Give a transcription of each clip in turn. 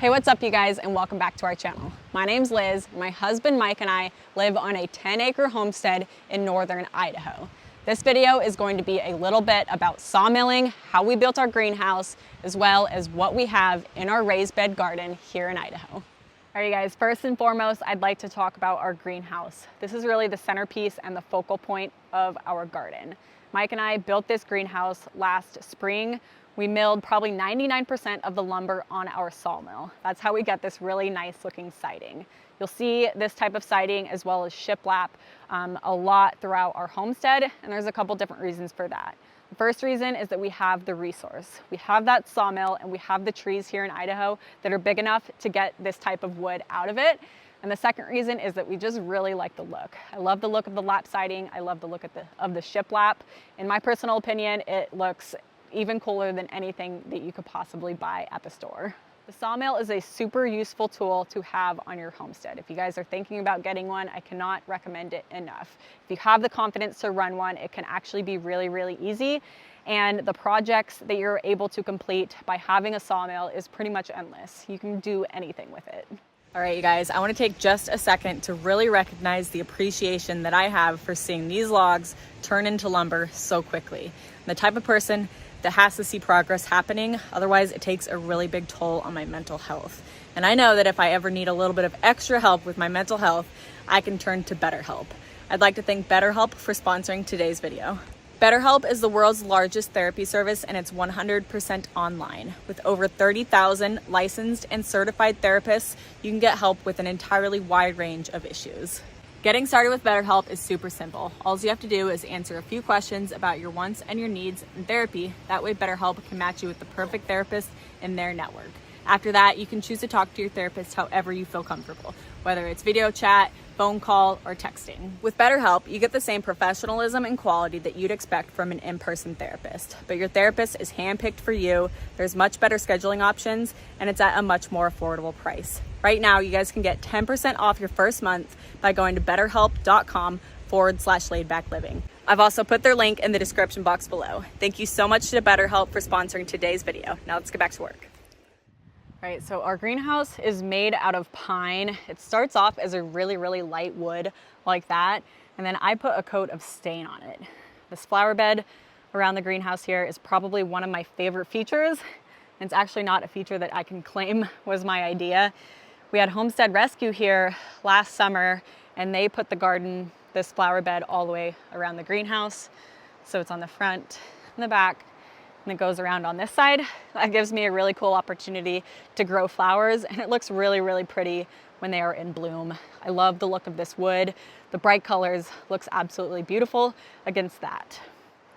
Hey, what's up you guys, and welcome back to our channel. My name's Liz. My husband Mike and I live on a 10-acre homestead in northern Idaho. This video is going to be a little bit about sawmilling, how we built our greenhouse, as well as what we have in our raised bed garden here in Idaho. All right, you guys, first and foremost, I'd like to talk about our greenhouse. This is really the centerpiece and the focal point of our garden. Mike and I built this greenhouse last spring. We milled probably 99% of the lumber on our sawmill. That's how we get this really nice looking siding. You'll see this type of siding as well as shiplap a lot throughout our homestead, and there's a couple different reasons for that. The first reason is that we have the resource. We have that sawmill and we have the trees here in Idaho that are big enough to get this type of wood out of it. And the second reason is that we just really like the look. I love the look of the lap siding. I love the look of the shiplap. In my personal opinion, it looks even cooler than anything that you could possibly buy at the store. The sawmill is a super useful tool to have on your homestead. If you guys are thinking about getting one, I cannot recommend it enough. If you have the confidence to run one, it can actually be really, really easy. And the projects that you're able to complete by having a sawmill is pretty much endless. You can do anything with it. All right, you guys, I want to take just a second to really recognize the appreciation that I have for seeing these logs turn into lumber so quickly. I'm the type of person that has to see progress happening, otherwise it takes a really big toll on my mental health. And I know that if I ever need a little bit of extra help with my mental health, I can turn to BetterHelp. I'd like to thank BetterHelp for sponsoring today's video. BetterHelp is the world's largest therapy service, and it's 100% online. With over 30,000 licensed and certified therapists, you can get help with an entirely wide range of issues. Getting started with BetterHelp is super simple. All you have to do is answer a few questions about your wants and your needs in therapy. That way BetterHelp can match you with the perfect therapist in their network. After that, you can choose to talk to your therapist however you feel comfortable, whether it's video chat, phone call, or texting. With BetterHelp, you get the same professionalism and quality that you'd expect from an in-person therapist, but your therapist is handpicked for you. There's much better scheduling options, and it's at a much more affordable price. Right now, you guys can get 10% off your first month by going to betterhelp.com/laidbackliving. I've also put their link in the description box below. Thank you so much to BetterHelp for sponsoring today's video. Now let's get back to work. All right, so our greenhouse is made out of pine. It starts off as a really, really light wood like that, and then I put a coat of stain on it. This flower bed around the greenhouse here is probably one of my favorite features. And it's actually not a feature that I can claim was my idea. We had Homestead Rescue here last summer, and they put this flower bed all the way around the greenhouse. So it's on the front and the back, and it goes around on this side. That gives me a really cool opportunity to grow flowers, and it looks really, really pretty when they are in bloom. I love the look of this wood. The bright colors looks absolutely beautiful against that.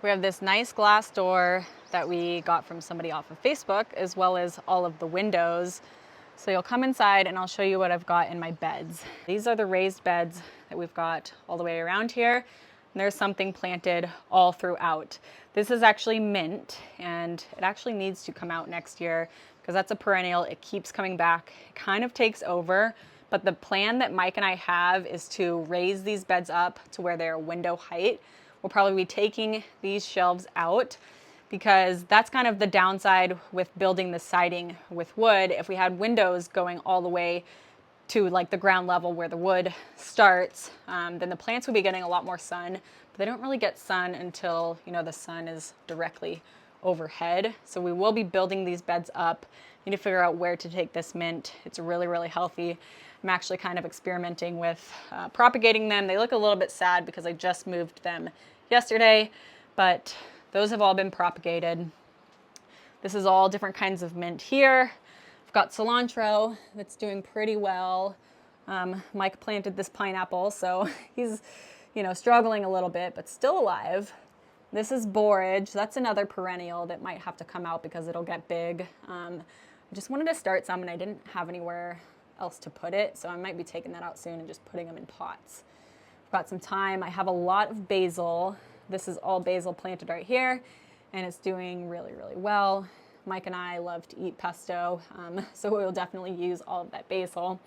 We have this nice glass door that we got from somebody off of Facebook, as well as all of the windows. So you'll come inside and I'll show you what I've got in my beds. These are the raised beds that we've got all the way around here. And there's something planted all throughout. This is actually mint, and it actually needs to come out next year because that's a perennial. It keeps coming back. It kind of takes over. But the plan that Mike and I have is to raise these beds up to where they're window height. We'll probably be taking these shelves out because that's kind of the downside with building the siding with wood. If we had windows going all the way to like the ground level where the wood starts, then the plants would be getting a lot more sun, but they don't really get sun until, the sun is directly overhead. So we will be building these beds up. Need to figure out where to take this mint. It's really, really healthy. I'm actually kind of experimenting with propagating them. They look a little bit sad because I just moved them yesterday, but those have all been propagated. This is all different kinds of mint here. I've got cilantro that's doing pretty well. Mike planted this pineapple, so he's, struggling a little bit, but still alive. This is borage. That's another perennial that might have to come out because it'll get big. I just wanted to start some, and I didn't have anywhere else to put it, so I might be taking that out soon and just putting them in pots. I've got some thyme. I have a lot of basil. This is all basil planted right here, and it's doing really, really well. Mike and I love to eat pesto, so we'll definitely use all of that basil.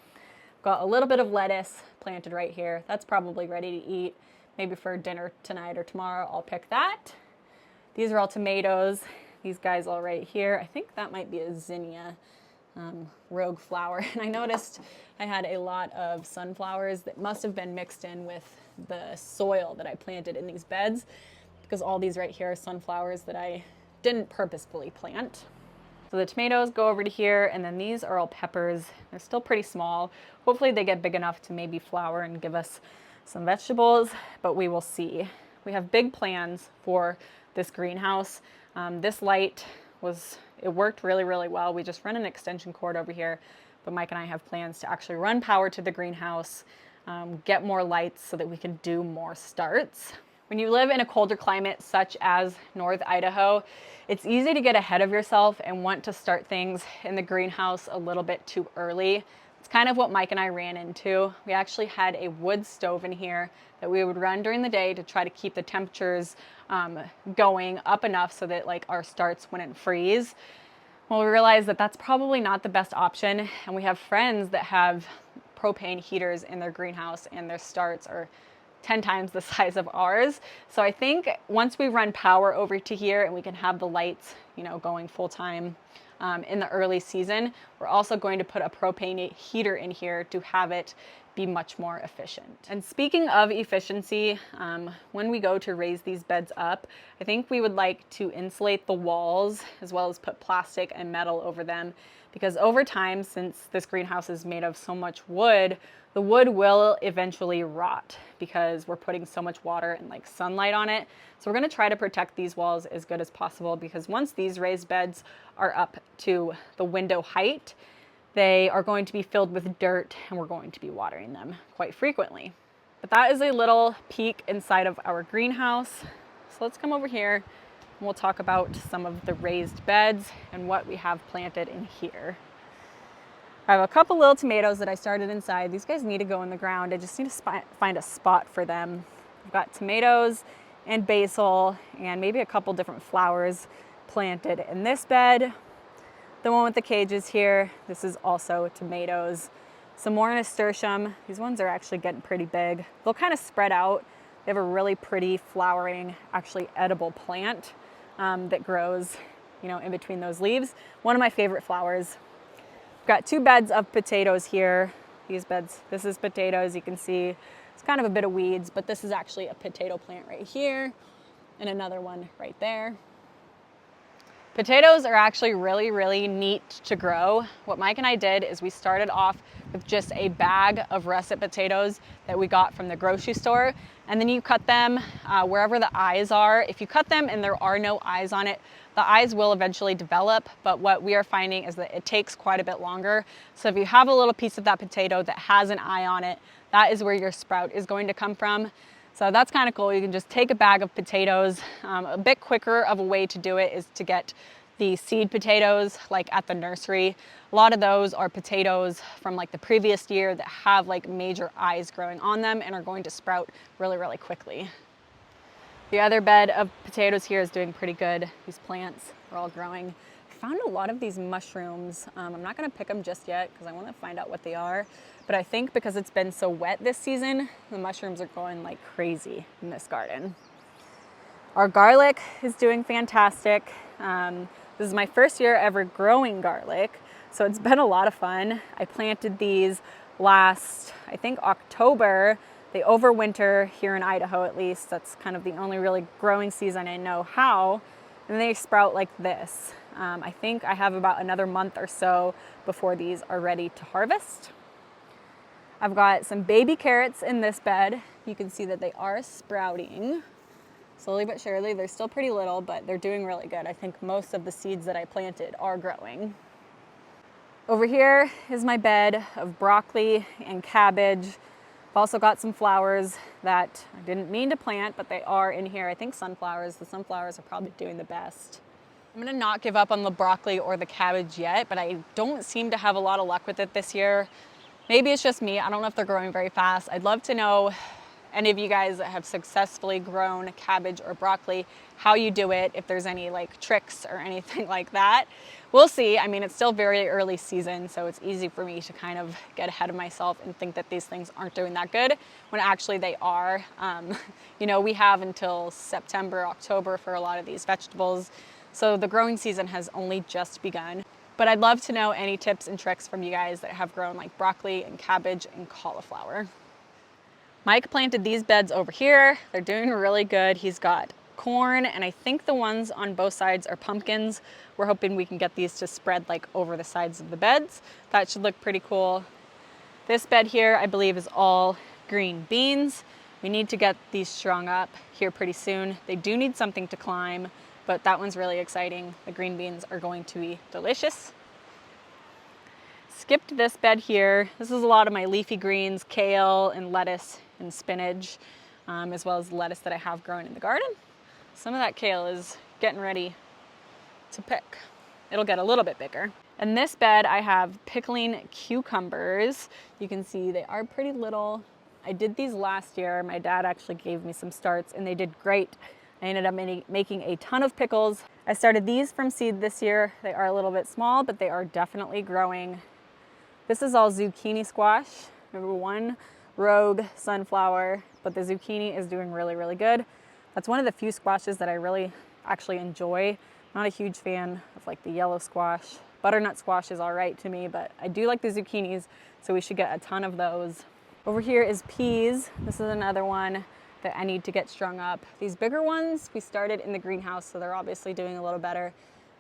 I've got a little bit of lettuce planted right here. That's probably ready to eat. Maybe for dinner tonight or tomorrow, I'll pick that. These are all tomatoes. These guys all right here. I think that might be a zinnia. rogue flower. And I noticed I had a lot of sunflowers that must have been mixed in with the soil that I planted in these beds, because all these right here are sunflowers that I didn't purposefully plant. So the tomatoes go over to here, and then these are all peppers. They're still pretty small. Hopefully they get big enough to maybe flower and give us some vegetables, but we will see. We have big plans for this greenhouse. This light it worked really, really well. We just run an extension cord over here, but Mike and I have plans to actually run power to the greenhouse, get more lights so that we can do more starts. When you live in a colder climate such as North Idaho, it's easy to get ahead of yourself and want to start things in the greenhouse a little bit too early. It's kind of what Mike and I ran into. We actually had a wood stove in here that we would run during the day to try to keep the temperatures going up enough so that like our starts wouldn't freeze. Well, we realized that that's probably not the best option, and we have friends that have propane heaters in their greenhouse and their starts are 10 times the size of ours. So I think once we run power over to here and we can have the lights, going full time in the early season, we're also going to put a propane heater in here to have it be much more efficient. And speaking of efficiency, when we go to raise these beds up, I think we would like to insulate the walls as well as put plastic and metal over them, because over time, since this greenhouse is made of so much wood, the wood will eventually rot because we're putting so much water and like sunlight on it. So we're going to try to protect these walls as good as possible, because once these raised beds are up to the window height, they are going to be filled with dirt and we're going to be watering them quite frequently. But that is a little peek inside of our greenhouse. So let's come over here and we'll talk about some of the raised beds and what we have planted in here. I have a couple little tomatoes that I started inside. These guys need to go in the ground. I just need to find a spot for them. I've got tomatoes and basil and maybe a couple different flowers planted in this bed. The one with the cages here, this is also tomatoes. Some more nasturtium. These ones are actually getting pretty big. They'll kind of spread out. They have a really pretty flowering, actually edible plant that grows, in between those leaves. One of my favorite flowers. Got 2 beds of potatoes here. These beds, this is potatoes. You can see it's kind of a bit of weeds, but this is actually a potato plant right here and another one right there. Potatoes are actually really, really neat to grow. What Mike and I did is we started off with just a bag of russet potatoes that we got from the grocery store. And then you cut them wherever the eyes are. If you cut them and there are no eyes on it, the eyes will eventually develop. But what we are finding is that it takes quite a bit longer. So if you have a little piece of that potato that has an eye on it, that is where your sprout is going to come from. So that's kind of cool. You can just take a bag of potatoes. A bit quicker of a way to do it is to get the seed potatoes like at the nursery. A lot of those are potatoes from like the previous year that have like major eyes growing on them and are going to sprout really, really quickly. The other bed of potatoes here is doing pretty good. These plants are all growing. I found a lot of these mushrooms. I'm not gonna pick them just yet because I want to find out what they are. But I think because it's been so wet this season, the mushrooms are going like crazy in this garden. Our garlic is doing fantastic. This is my first year ever growing garlic, so it's been a lot of fun. I planted these last, I think, October. They overwinter here in Idaho, at least. That's kind of the only really growing season I know how. And they sprout like this. I think I have about another month or so before these are ready to harvest. I've got some baby carrots in this bed. You can see that they are sprouting. Slowly but surely. They're still pretty little, but they're doing really good. I think most of the seeds that I planted are growing. Over here is my bed of broccoli and cabbage. I've also got some flowers that I didn't mean to plant, but they are in here. I think sunflowers. The sunflowers are probably doing the best. I'm gonna not give up on the broccoli or the cabbage yet, but I don't seem to have a lot of luck with it this year. Maybe it's just me. I don't know if they're growing very fast. I'd love to know any of you guys that have successfully grown cabbage or broccoli, how you do it, if there's any like tricks or anything like that. We'll see. I mean, it's still very early season, so it's easy for me to kind of get ahead of myself and think that these things aren't doing that good when actually they are. We have until September, October for a lot of these vegetables. So the growing season has only just begun. But I'd love to know any tips and tricks from you guys that have grown like broccoli and cabbage and cauliflower. Mike planted these beds over here. They're doing really good. He's got corn, and I think the ones on both sides are pumpkins. We're hoping we can get these to spread like over the sides of the beds. That should look pretty cool. This bed here, I believe, is all green beans. We need to get these strung up here pretty soon. They do need something to climb, but that one's really exciting. The green beans are going to be delicious. Skipped this bed here. This is a lot of my leafy greens, kale and lettuce and spinach, as well as lettuce that I have grown in the garden. Some of that kale is getting ready to pick. It'll get a little bit bigger. In this bed, I have pickling cucumbers. You can see they are pretty little. I did these last year. My dad actually gave me some starts and they did great. I ended up making a ton of pickles. I started these from seed this year. They are a little bit small, but they are definitely growing. This is all zucchini squash. Number one, rogue sunflower, but the zucchini is doing really, really good. That's one of the few squashes that I really actually enjoy. Not a huge fan of like the yellow squash. Butternut squash is all right to me, but I do like the zucchinis, so we should get a ton of those. Over here is peas. This is another one that I need to get strung up. These bigger ones, we started in the greenhouse, so they're obviously doing a little better.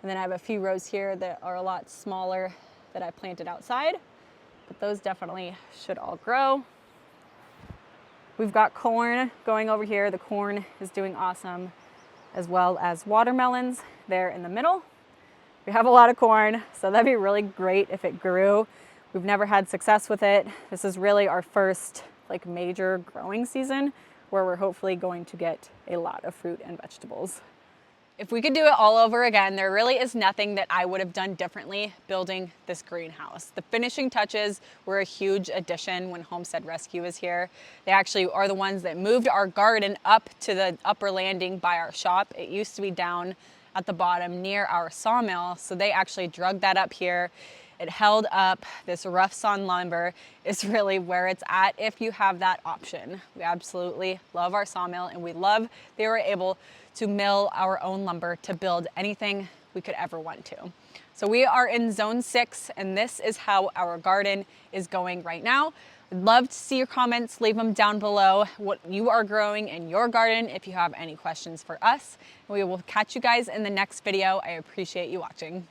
And then I have a few rows here that are a lot smaller that I planted outside, but those definitely should all grow. We've got corn going over here. The corn is doing awesome, as well as watermelons there in the middle. We have a lot of corn, so that'd be really great if it grew. We've never had success with it. This is really our first like major growing season where we're hopefully going to get a lot of fruit and vegetables. If we could do it all over again, there really is nothing that I would have done differently building this greenhouse. The finishing touches were a huge addition when Homestead Rescue was here. They actually are the ones that moved our garden up to the upper landing by our shop. It used to be down at the bottom near our sawmill, so they actually drug that up here. It held up. This rough sawn lumber is really where it's at if you have that option. We absolutely love our sawmill, and we love they were able to mill our own lumber to build anything we could ever want to. So we are in zone 6, and this is how our garden is going right now. I'd love to see your comments. Leave them down below what you are growing in your garden if you have any questions for us. We will catch you guys in the next video. I appreciate you watching.